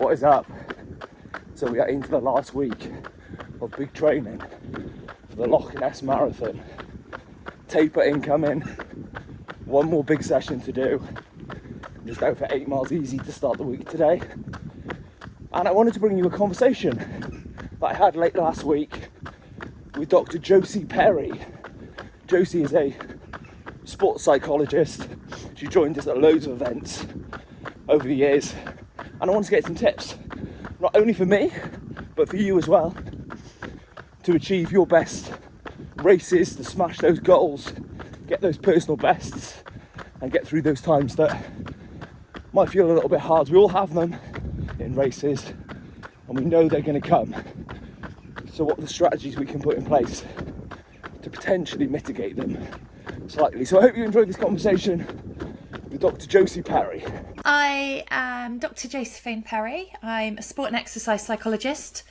What is up? So we are into the last week of big training for the Loch Ness Marathon. Taper incoming, one more big session to do. Just out for 8 miles easy to start the week today. And I wanted to bring you a conversation that I had late last week with Dr Josephine Perry. Josie is a sports psychologist. She joined us at loads of events over the years. And I wanted to get some tips, not only for me, but for you as well, to achieve your best races, to smash those goals, get those personal bests, and get through those times that might feel a little bit hard. We all have them in races, and we know they're going to come. So what are the strategies we can put in place to potentially mitigate them slightly? So I hope you enjoyed this conversation with Dr Josie Perry. I am Dr Josephine Perry. I'm a sport and exercise psychologist.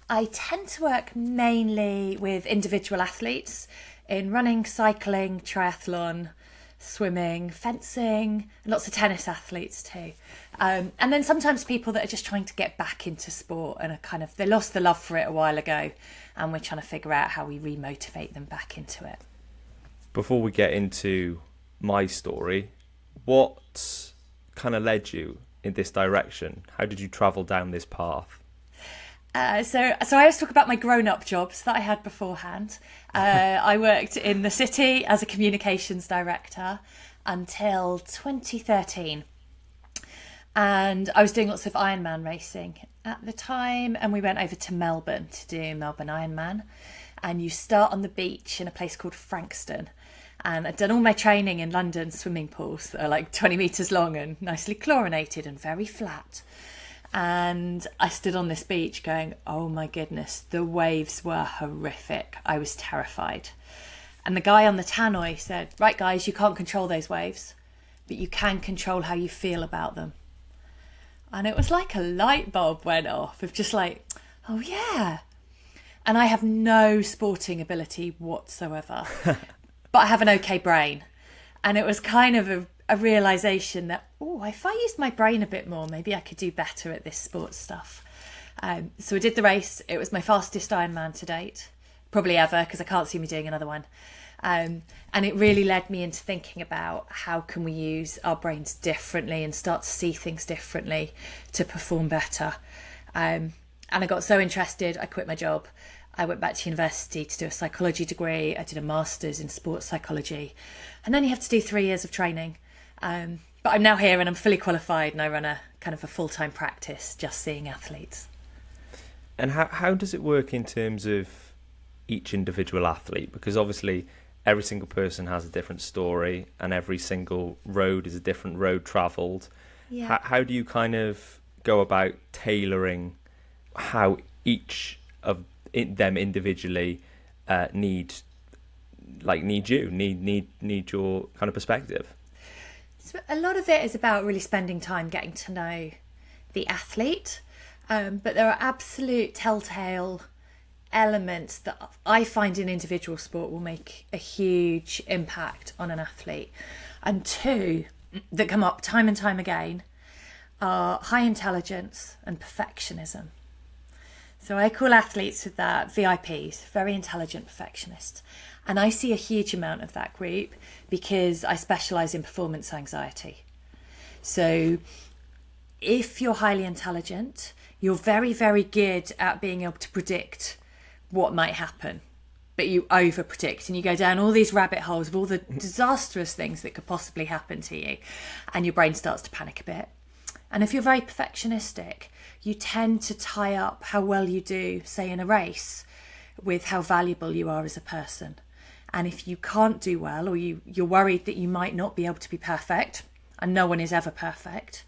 I tend to work mainly with individual athletes in running, cycling, triathlon, swimming, fencing, and lots of tennis athletes too. And then sometimes people that are just trying to get back into sport and are they lost the love for it a while ago, and we're trying to figure out how we remotivate them back into it. Before we get into my story, what kind of led you in this direction? How did you travel down this path? So I always talk about my grown-up jobs that I had beforehand. I worked in the city as a communications director until 2013. And I was doing lots of Ironman racing at the time. And we went over to Melbourne to do Melbourne Ironman. And you start on the beach in a place called Frankston. And I'd done all my training in London swimming pools that are like 20 metres long and nicely chlorinated and very flat. And I stood on this beach going, oh my goodness, the waves were horrific. I was terrified. And the guy on the tannoy said, right guys, you can't control those waves, but you can control how you feel about them. And it was like a light bulb went off of just like, oh yeah. And I have no sporting ability whatsoever, but I have an okay brain. And it was kind of a realisation that, oh, if I used my brain a bit more, maybe I could do better at this sports stuff. So I did the race. It was my fastest Ironman to date, probably ever, because I can't see me doing another one. And it really led me into thinking about how can we use our brains differently and start to see things differently to perform better. And I got so interested, I quit my job. I went back to university to do a psychology degree. I did a master's in sports psychology. And then you have to do 3 years of training. But I'm now here and I'm fully qualified, and I run a kind of a full-time practice just seeing athletes. And how does it work in terms of each individual athlete? Because obviously every single person has a different story and every single road is a different road travelled. Yeah. How do you kind of go about tailoring how each of them individually need your kind of perspective? So a lot of it is about really spending time getting to know the athlete, but there are absolute telltale elements that I find in individual sport will make a huge impact on an athlete. And two that come up time and time again are high intelligence and perfectionism. So I call athletes with that VIPs, very intelligent perfectionists. And I see a huge amount of that group because I specialise in performance anxiety. So if you're highly intelligent, you're very, very good at being able to predict what might happen, but you over predict and you go down all these rabbit holes of all the disastrous things that could possibly happen to you, and your brain starts to panic a bit. And if you're very perfectionistic, you tend to tie up how well you do, say in a race, with how valuable you are as a person. And if you can't do well, or you're worried that you might not be able to be perfect, and no one is ever perfect,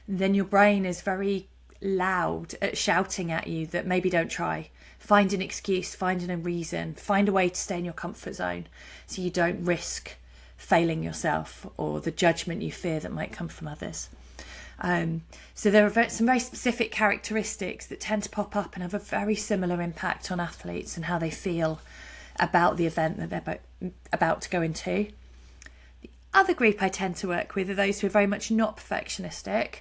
then your brain is very loud at shouting at you that maybe don't try. Find an excuse, find a reason, find a way to stay in your comfort zone so you don't risk failing yourself or the judgment you fear that might come from others. So there are some very specific characteristics that tend to pop up and have a very similar impact on athletes and how they feel about the event that they're about to go into. The other group I tend to work with are those who are very much not perfectionistic,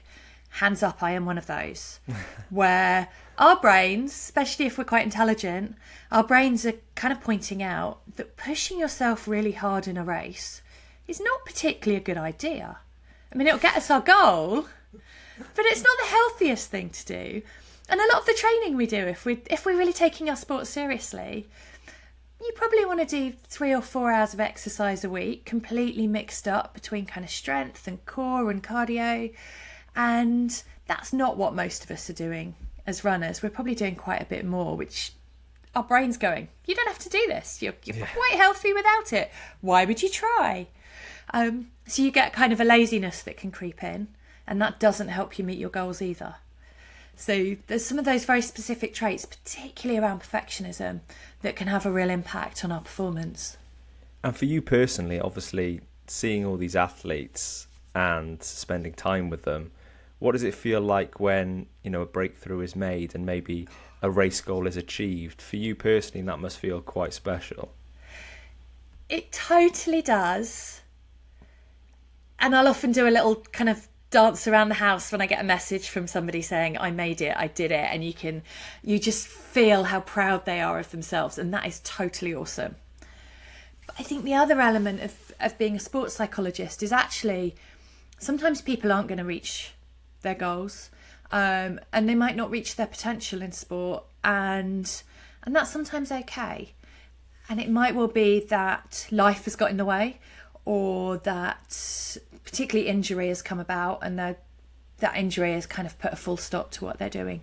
hands up, I am one of those, where our brains, especially if we're quite intelligent, our brains are kind of pointing out that pushing yourself really hard in a race is not particularly a good idea. I mean, it'll get us our goal, but it's not the healthiest thing to do. And a lot of the training we do, if we're really taking our sport seriously, you probably want to do 3 or 4 hours of exercise a week, completely mixed up between kind of strength and core and cardio. And that's not what most of us are doing as runners. We're probably doing quite a bit more, which our brain's going, you don't have to do this. You're quite healthy without it. Why would you try? So you get kind of a laziness that can creep in, and that doesn't help you meet your goals either. So there's some of those very specific traits, particularly around perfectionism, that can have a real impact on our performance. And for you personally, obviously, seeing all these athletes and spending time with them, what does it feel like when, a breakthrough is made and maybe a race goal is achieved? For you personally, that must feel quite special. It totally does. And I'll often do a little kind of dance around the house when I get a message from somebody saying, I made it, I did it. And you just feel how proud they are of themselves. And that is totally awesome. But I think the other element of being a sports psychologist is actually sometimes people aren't going to reach their goals, and they might not reach their potential in sport, and that's sometimes okay. And it might well be that life has got in the way, or that particularly injury has come about, and that injury has kind of put a full stop to what they're doing.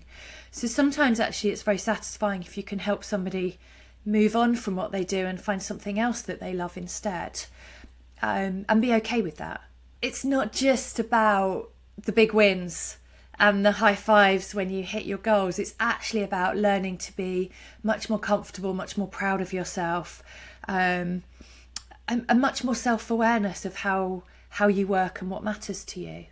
So sometimes actually it's very satisfying if you can help somebody move on from what they do and find something else that they love instead, and be okay with that. It's not just about the big wins and the high fives when you hit your goals. It's actually about learning to be much more comfortable, much more proud of yourself, and much more self-awareness of how you work and what matters to you.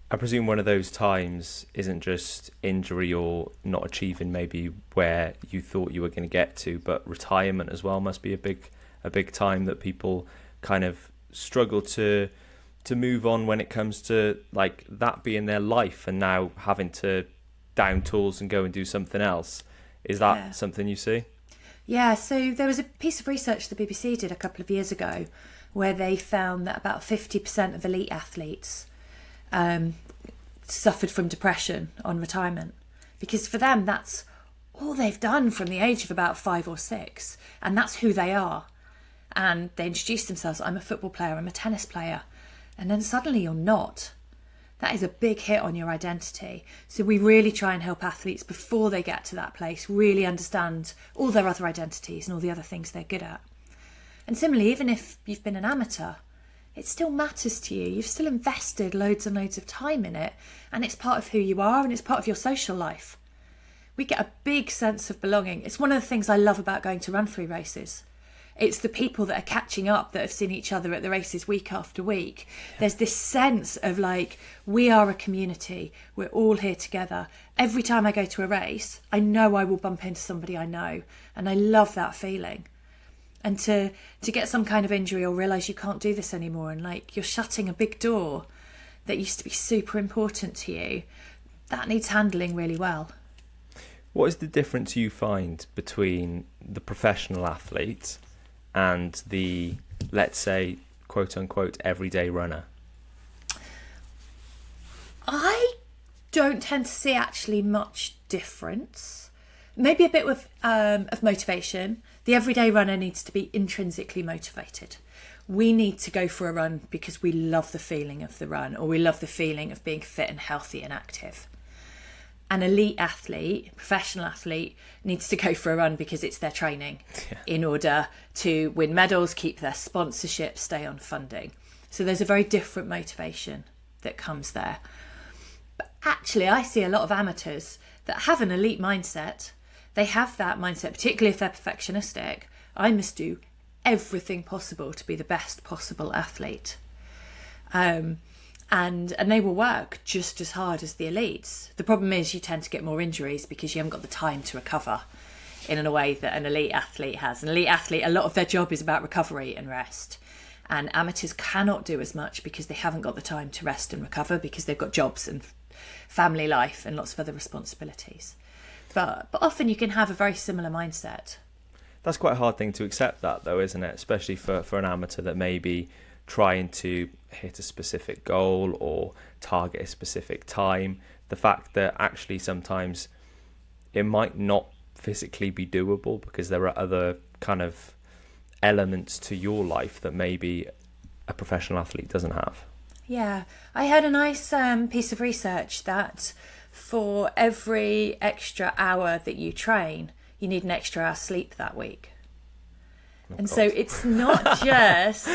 I presume one of those times isn't just injury or not achieving maybe where you thought you were going to get to, but retirement as well must be a big time that people kind of struggle to move on when it comes to like that being their life and now having to down tools and go and do something else. Is that something you see? Yeah, so there was a piece of research the BBC did a couple of years ago where they found that about 50% of elite athletes suffered from depression on retirement, because for them that's all they've done from the age of about 5 or 6, and that's who they are. And they introduce themselves, I'm a football player, I'm a tennis player. And then suddenly you're not. That is a big hit on your identity. So we really try and help athletes before they get to that place really understand all their other identities and all the other things they're good at. And similarly, even if you've been an amateur, it still matters to you. You've still invested loads and loads of time in it, and it's part of who you are and it's part of your social life. We get a big sense of belonging. It's one of the things I love about going to RunThrough races. It's the people that are catching up that have seen each other at the races week after week. There's this sense of like, we are a community. We're all here together. Every time I go to a race, I know I will bump into somebody I know. And I love that feeling. And to get some kind of injury or realise you can't do this anymore and like you're shutting a big door that used to be super important to you, that needs handling really well. What is the difference you find between the professional athlete and the, let's say, quote unquote, everyday runner? I don't tend to see actually much difference. Maybe a bit of motivation. The everyday runner needs to be intrinsically motivated. We need to go for a run because we love the feeling of the run, or we love the feeling of being fit and healthy and active. An elite athlete, professional athlete, needs to go for a run because it's their training in order to win medals, keep their sponsorship, stay on funding. So there's a very different motivation that comes there. But actually, I see a lot of amateurs that have an elite mindset. They have that mindset, particularly if they're perfectionistic. I must do everything possible to be the best possible athlete. And they will work just as hard as the elites. The problem is you tend to get more injuries because you haven't got the time to recover in a way that an elite athlete has. An elite athlete, a lot of their job is about recovery and rest. And amateurs cannot do as much because they haven't got the time to rest and recover because they've got jobs and family life and lots of other responsibilities. But often you can have a very similar mindset. That's quite a hard thing to accept, that though, isn't it? Especially for an amateur that may be trying to hit a specific goal or target a specific time. The fact that actually sometimes it might not physically be doable because there are other kind of elements to your life that maybe a professional athlete doesn't have. Yeah, I heard a nice piece of research that for every extra hour that you train, you need an extra hour sleep that week. And so it's not just...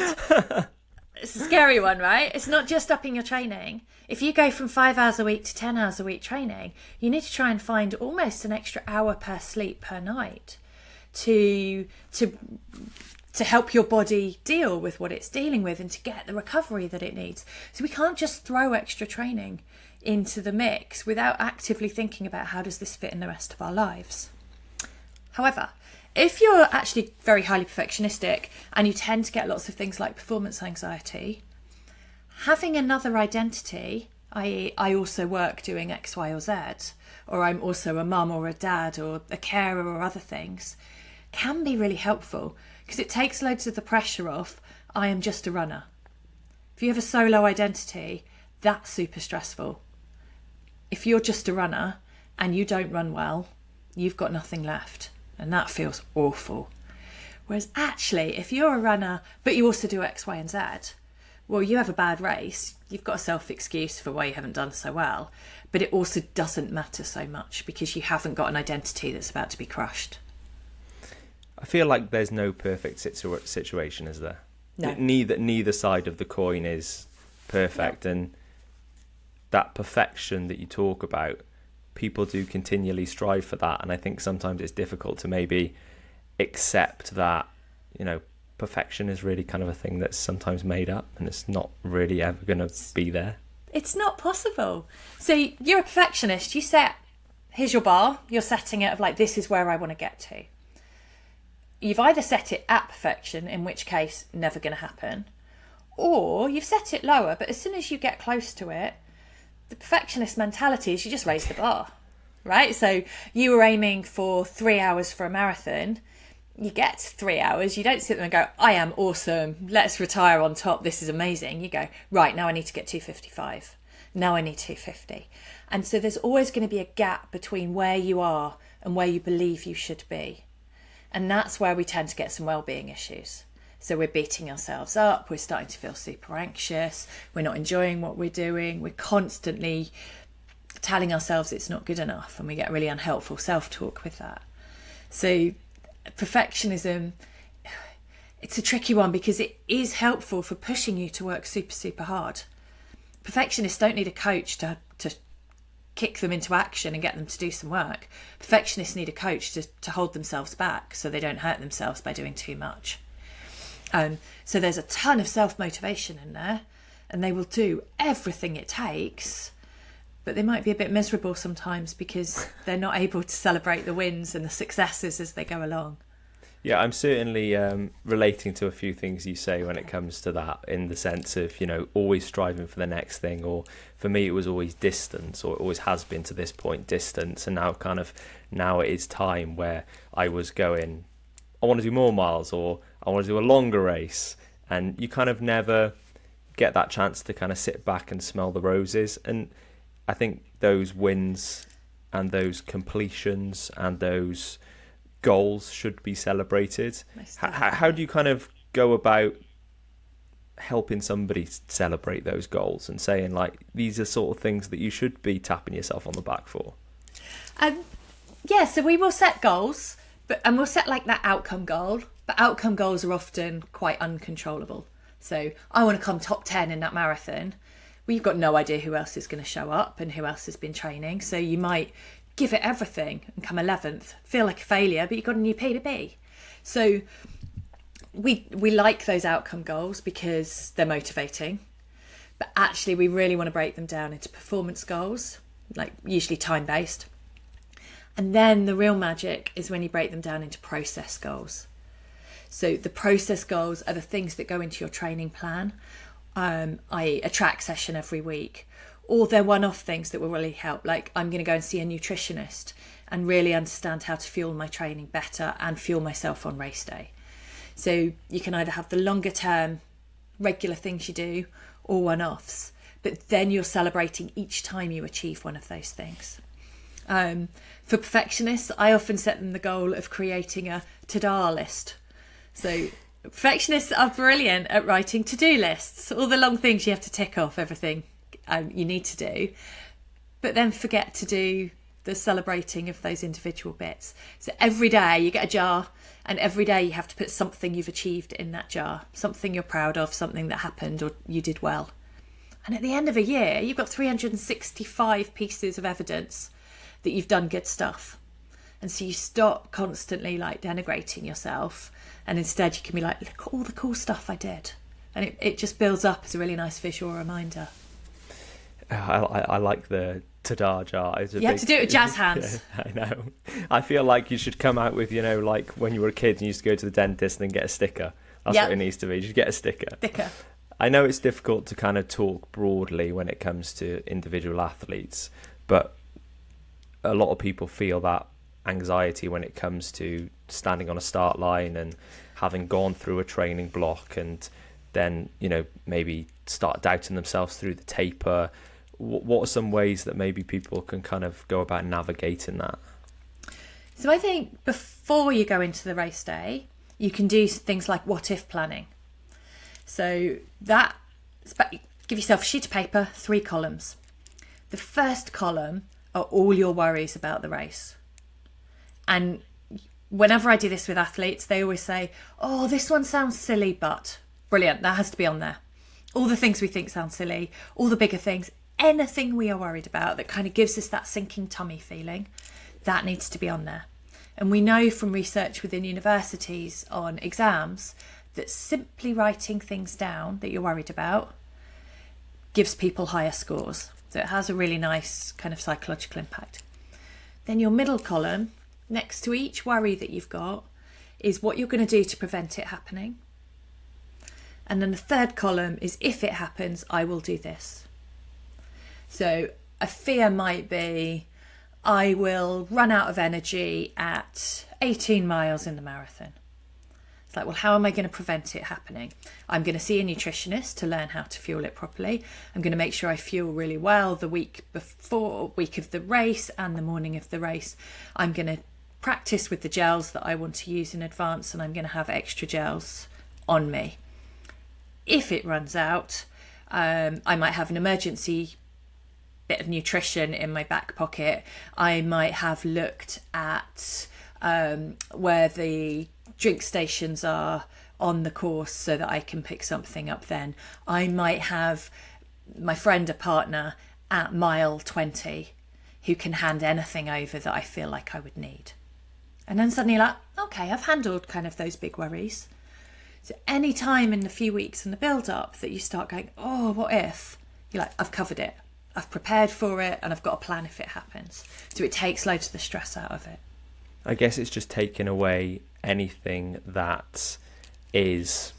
It's a scary one, right? It's not just upping your training. If you go from 5 hours a week to 10 hours a week training, you need to try and find almost an extra hour per sleep per night to help your body deal with what it's dealing with and to get the recovery that it needs. So we can't just throw extra training into the mix without actively thinking about how does this fit in the rest of our lives. However, if you're actually very highly perfectionistic and you tend to get lots of things like performance anxiety, having another identity, i.e. I also work doing X, Y or Z, or I'm also a mum or a dad or a carer or other things, can be really helpful because it takes loads of the pressure off. I am just a runner. If you have a solo identity, that's super stressful. If you're just a runner and you don't run well, you've got nothing left. And that feels awful. Whereas actually, if you're a runner, but you also do X, Y, and Z, well, you have a bad race. You've got a self-excuse for why you haven't done so well. But it also doesn't matter so much because you haven't got an identity that's about to be crushed. I feel like there's no perfect situation, is there? No. Neither side of the coin is perfect. No. And that perfection that you talk about, people do continually strive for that, and I think sometimes it's difficult to maybe accept that, you know, perfection is really kind of a thing that's sometimes made up and it's not really ever going to be there. It's not possible. So you're a perfectionist. You set, here's your bar, you're setting it of like, this is where I want to get to. You've either set it at perfection, in which case never going to happen, or you've set it lower, but as soon as you get close to it, the perfectionist mentality is you just raise the bar, right? So you were aiming for 3 hours for a marathon. You get 3 hours. You don't sit there and go, I am awesome. Let's retire on top. This is amazing. You go, right, now I need to get 2:55. Now I need 2:50. And so there's always going to be a gap between where you are and where you believe you should be. And that's where we tend to get some well-being issues. So we're beating ourselves up, we're starting to feel super anxious, we're not enjoying what we're doing, we're constantly telling ourselves it's not good enough, and we get really unhelpful self-talk with that. So perfectionism, it's a tricky one because it is helpful for pushing you to work super, super hard. Perfectionists don't need a coach to kick them into action and get them to do some work. Perfectionists need a coach to hold themselves back so they don't hurt themselves by doing too much. So there's a ton of self-motivation in there, and they will do everything it takes, but they might be a bit miserable sometimes because they're not able to celebrate the wins and the successes as they go along. Yeah, I'm certainly relating to a few things you say when it comes to that, in the sense of, you know, always striving for the next thing, or for me it was always distance, or it always has been to this point distance, and now it is time where I was going, I want to do more miles, or I want to do a longer race, and you kind of never get that chance to kind of sit back and smell the roses. And I think those wins and those completions and those goals should be celebrated. How do you kind of go about helping somebody celebrate those goals and saying, like, these are sort of things that you should be tapping yourself on the back for? Yeah, so we will set goals, and we'll set like that outcome goal, but outcome goals are often quite uncontrollable. So I want to come top 10 in that marathon. Well, you've got no idea who else is going to show up and who else has been training. So you might give it everything and come 11th, feel like a failure, but you've got a new P to be. So we like those outcome goals because they're motivating, but actually we really want to break them down into performance goals, like usually time-based. And then the real magic is when you break them down into process goals. So the process goals are the things that go into your training plan, i.e. a track session every week, Or they're one-off things that will really help. Like, I'm going to go and see a nutritionist and really understand how to fuel my training better and fuel myself on race day. So you can either have the longer term regular things you do or one-offs, but then you're celebrating each time you achieve one of those things. For perfectionists, I often set them the goal of creating a to-do list. So perfectionists are brilliant at writing to-do lists, all the long things you have to tick off, everything you need to do, but then forget to do the celebrating of those individual bits. So every day you get a jar, and every day you have to put something you've achieved in that jar, something you're proud of, something that happened or you did well. And at the end of a year, you've got 365 pieces of evidence that you've done good stuff. And so you stop constantly like denigrating yourself, and instead you can be like, look at all the cool stuff I did. And it just builds up as a really nice visual reminder. I like the ta-da jar. Have to do it with jazz hands. Yeah, I know. I feel like you should come out with, like when you were a kid and you used to go to the dentist and then get a sticker. That's what it needs to be. You should get a sticker. I know it's difficult to kind of talk broadly when it comes to individual athletes, but a lot of people feel that anxiety when it comes to standing on a start line and having gone through a training block, and then, maybe start doubting themselves through the taper. What are some ways that maybe people can kind of go about navigating that? So I think before you go into the race day, you can do things like what if planning. So give yourself a sheet of paper, 3 columns. The first column are all your worries about the race. And whenever I do this with athletes, they always say, oh, this one sounds silly, but brilliant, that has to be on there. All the things we think sound silly, all the bigger things, anything we are worried about that kind of gives us that sinking tummy feeling, that needs to be on there. And we know from research within universities on exams that simply writing things down that you're worried about gives people higher scores. So it has a really nice kind of psychological impact. Then your middle column, next to each worry that you've got, is what you're going to do to prevent it happening. And then the third column is, if it happens, I will do this. So a fear might be, I will run out of energy at 18 miles in the marathon. It's like, well, how am I going to prevent it happening? I'm going to see a nutritionist to learn how to fuel it properly. I'm going to make sure I fuel really well the week of the race and the morning of the race. I'm going to practice with the gels that I want to use in advance, and I'm going to have extra gels on me. If it runs out, I might have an emergency bit of nutrition in my back pocket. I might have looked at where the drink stations are on the course so that I can pick something up then. I might have my friend, a partner at mile 20 who can hand anything over that I feel like I would need. And then suddenly you're like, okay, I've handled kind of those big worries. So any time in the few weeks in the build up that you start going, oh, what if? You're like, I've covered it. I've prepared for it, and I've got a plan if it happens. So it takes loads of the stress out of it. I guess it's just taking away anything that is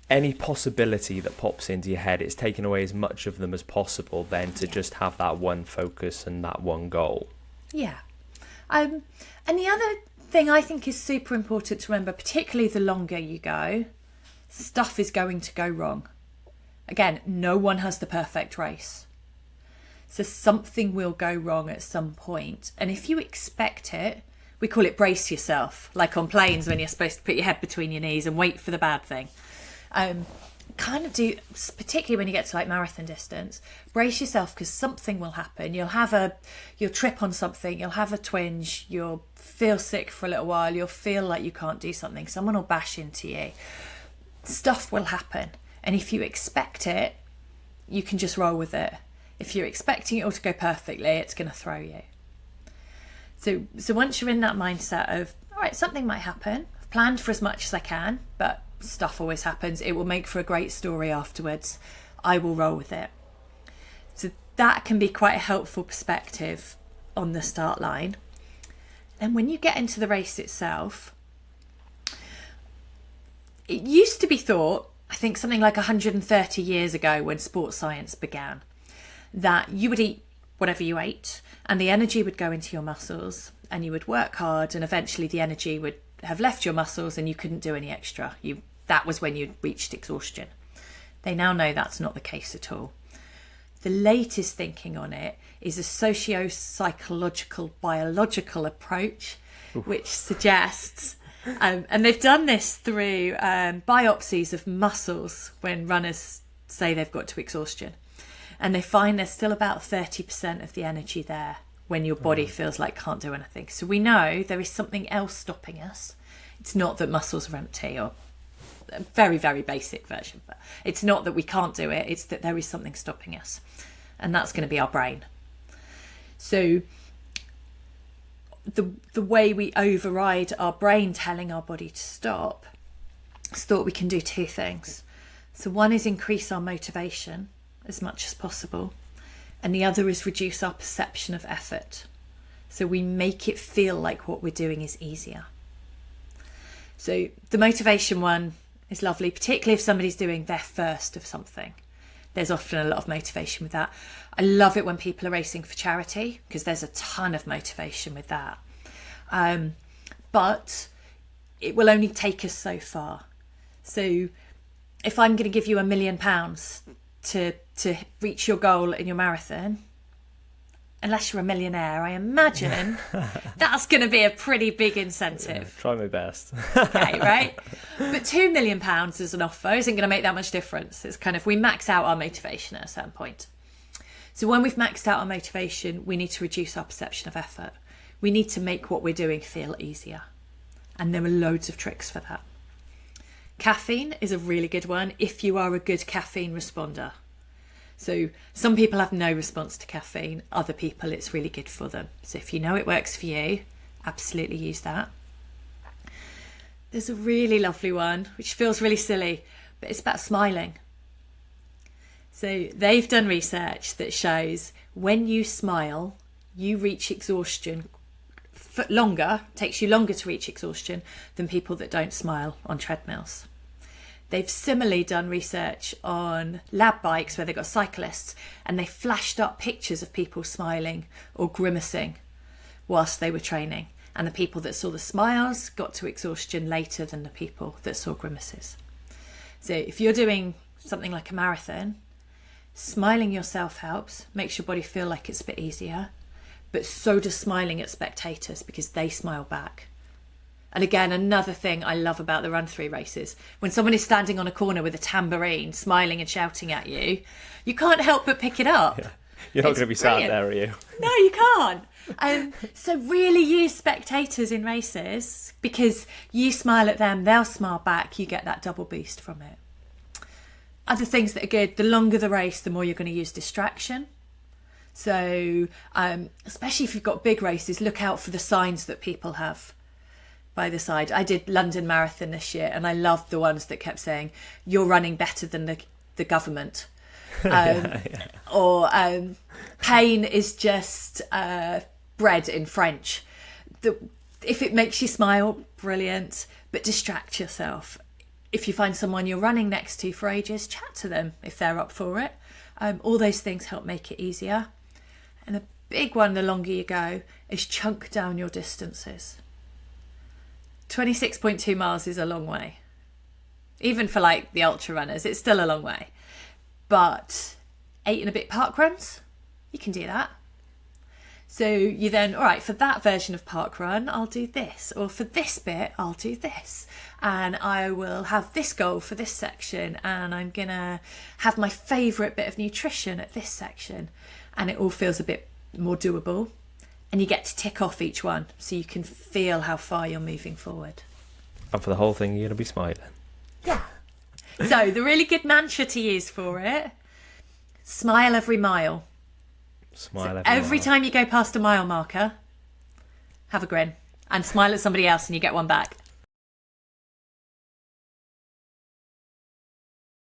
any possibility that pops into your head. It's taking away as much of them as possible then to just have that one focus and that one goal. Yeah. And the other thing I think is super important to remember, particularly the longer you go, stuff is going to go wrong. Again, no one has the perfect race. So something will go wrong at some point. And if you expect it, we call it brace yourself, like on planes when you're supposed to put your head between your knees and wait for the bad thing. Kind of do, particularly when you get to like marathon distance, brace yourself because something will happen. You'll trip on something, you'll have a twinge, you'll feel sick for a little while, you'll feel like you can't do something, someone will bash into you. Stuff will happen. And if you expect it, you can just roll with it. If you're expecting it all to go perfectly, it's going to throw you. So once you're in that mindset of, all right, something might happen, I've planned for as much as I can, but stuff always happens. It will make for a great story afterwards. I will roll with it. So that can be quite a helpful perspective on the start line. And when you get into the race itself, it used to be thought, I think something like 130 years ago when sports science began, that you would eat whatever you ate and the energy would go into your muscles and you would work hard and eventually the energy would have left your muscles and you couldn't do any extra. That was when you reached exhaustion. They now know that's not the case at all. The latest thinking on it is a socio-psychological biological approach, which suggests, and they've done this through biopsies of muscles when runners say they've got to exhaustion. And they find there's still about 30% of the energy there when your body feels like can't do anything. So we know there is something else stopping us. It's not that muscles are empty, or a very, very basic version, but it's not that we can't do it, it's that there is something stopping us. And that's going to be our brain. So the way we override our brain telling our body to stop is thought we can do two things. So one is increase our motivation as much as possible, and the other is reduce our perception of effort. So we make it feel like what we're doing is easier. So the motivation one is lovely, particularly if somebody's doing their first of something. There's often a lot of motivation with that. I love it when people are racing for charity because there's a ton of motivation with that. But it will only take us so far. So if I'm going to give you £1 million to reach your goal in your marathon, unless you're a millionaire, I imagine that's going to be a pretty big incentive. Yeah, try my best. Okay, right? But £2 million as an offer isn't going to make that much difference. It's kind of, we max out our motivation at a certain point. So when we've maxed out our motivation, we need to reduce our perception of effort. We need to make what we're doing feel easier. And there are loads of tricks for that. Caffeine is a really good one if you are a good caffeine responder. So some people have no response to caffeine, other people it's really good for them. So if you know it works for you, absolutely use that. There's a really lovely one, which feels really silly, but it's about smiling. So they've done research that shows when you smile, you reach exhaustion longer, takes you longer to reach exhaustion than people that don't smile on treadmills. They've similarly done research on lab bikes where they've got cyclists and they flashed up pictures of people smiling or grimacing whilst they were training. And the people that saw the smiles got to exhaustion later than the people that saw grimaces. So if you're doing something like a marathon, smiling yourself helps, makes your body feel like it's a bit easier, but so does smiling at spectators because they smile back. And again, another thing I love about the RunThrough races, when someone is standing on a corner with a tambourine, smiling and shouting at you, you can't help but pick it up. Yeah. You're not going to be sat there, are you? No, you can't. So really use spectators in races because you smile at them, they'll smile back, you get that double boost from it. Other things that are good, the longer the race, the more you're going to use distraction. So especially if you've got big races, look out for the signs that people have by the side. I did London Marathon this year and I loved the ones that kept saying, you're running better than the government. Or pain is just bread in French. If it makes you smile, brilliant, but distract yourself. If you find someone you're running next to for ages, chat to them if they're up for it. All those things help make it easier. And a big one, the longer you go, is chunk down your distances. 26.2 miles is a long way. Even for like the ultra runners, it's still a long way. But 8 and a bit park runs, you can do that. So you then, all right, for that version of park run, I'll do this. Or for this bit, I'll do this. And I will have this goal for this section. And I'm going to have my favourite bit of nutrition at this section. And it all feels a bit more doable. And you get to tick off each one so you can feel how far you're moving forward. And for the whole thing, you're going to be smiling. Yeah. So the really good mantra to use for it, smile every mile. Smile every time you go past a mile marker, have a grin and smile at somebody else and you get one back.